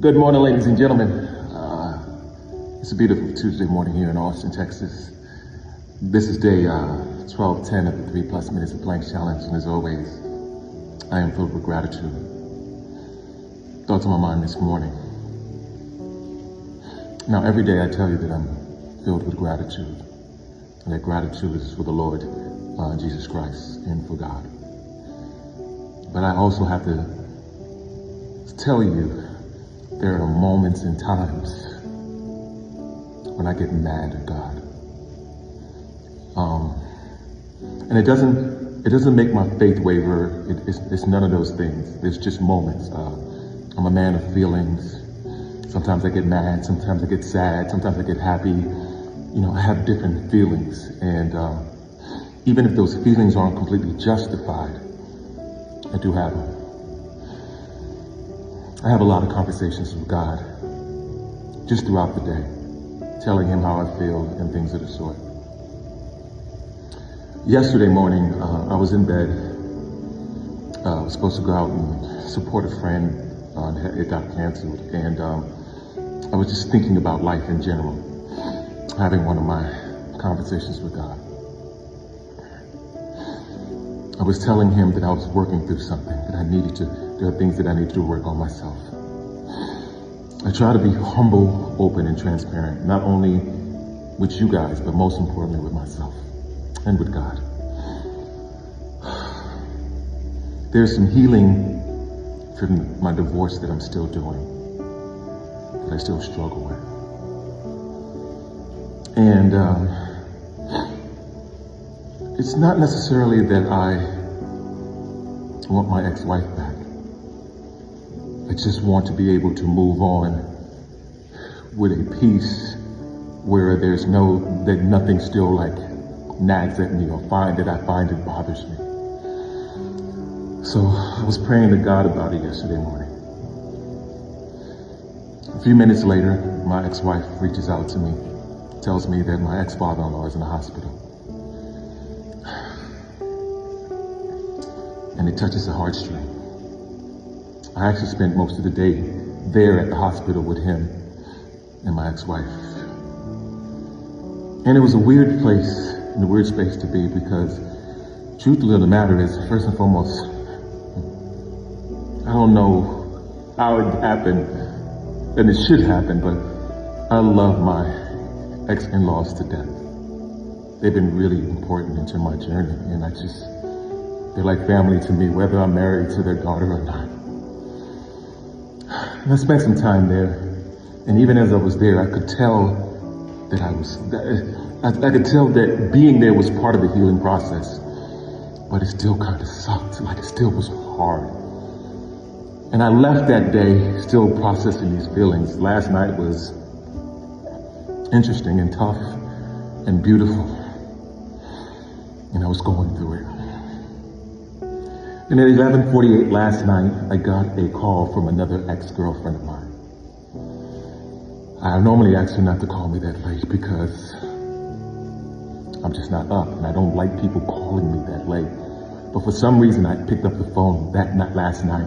Good morning, ladies and gentlemen. It's a beautiful Tuesday morning here in Austin, Texas. This is day 1210 of the 3+ Minutes of Planks Challenge, and as always, I am filled with gratitude. Thoughts on my mind this morning. Now, every day I tell you that I'm filled with gratitude, and that gratitude is for the Lord Jesus Christ and for God. But I also have to tell you there are moments and times when I get mad at God. And it doesn't make my faith waver. It's none of those things. There's just moments. I'm a man of feelings. Sometimes I get mad, sometimes I get sad, sometimes I get happy. You know, I have different feelings. And even if those feelings aren't completely justified, I do have them. I have a lot of conversations with God just throughout the day, telling him how I feel and things of the sort. Yesterday morning, I was in bed. I was supposed to go out and support a friend. It got canceled. And I was just thinking about life in general, having one of my conversations with God. I was telling him that I was working through something, that there are things that I need to work on myself. I try to be humble, open, and transparent, not only with you guys, but most importantly with myself and with God. There's some healing from my divorce that I'm still doing, that I still struggle with. And it's not necessarily that I want my ex-wife back. I just want to be able to move on with a peace where that nothing still like nags at me or that I find it bothers me. So I was praying to God about it yesterday morning. A few minutes later, my ex-wife reaches out to me, tells me that my ex-father-in-law is in the hospital. And it touches a heartstring. I actually spent most of the day there at the hospital with him and my ex-wife. And it was a weird place and a weird space to be because truth of the matter is, first and foremost, I don't know how it happened, and it should happen, but I love my ex-in-laws to death. They've been really important into my journey, and they're like family to me, whether I'm married to their daughter or not. And I spent some time there, and even as I was there, I could tell that I could tell that being there was part of the healing process, but it still kind of sucked, like it still was hard. And I left that day still processing these feelings. Last night was interesting and tough and beautiful, and I was going through it. And at 11:48 last night, I got a call from another ex-girlfriend of mine. I normally ask her not to call me that late because I'm just not up, and I don't like people calling me that late. But for some reason, I picked up the phone that night, last night,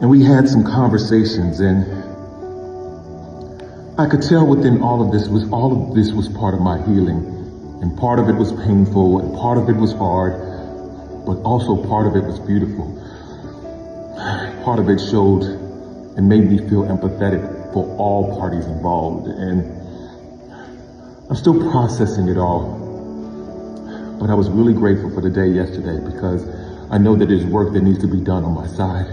and we had some conversations, and I could tell within all of this was part of my healing, and part of it was painful, and part of it was hard, but also part of it was beautiful. Part of it showed and made me feel empathetic for all parties involved. And I'm still processing it all. But I was really grateful for the day yesterday because I know that there's work that needs to be done on my side.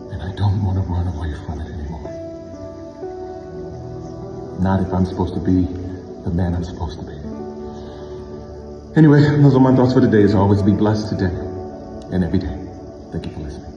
And I don't want to run away from it anymore. Not if I'm supposed to be the man I'm supposed to be. Anyway, those are my thoughts for today. As always, be blessed today and every day. Thank you for listening.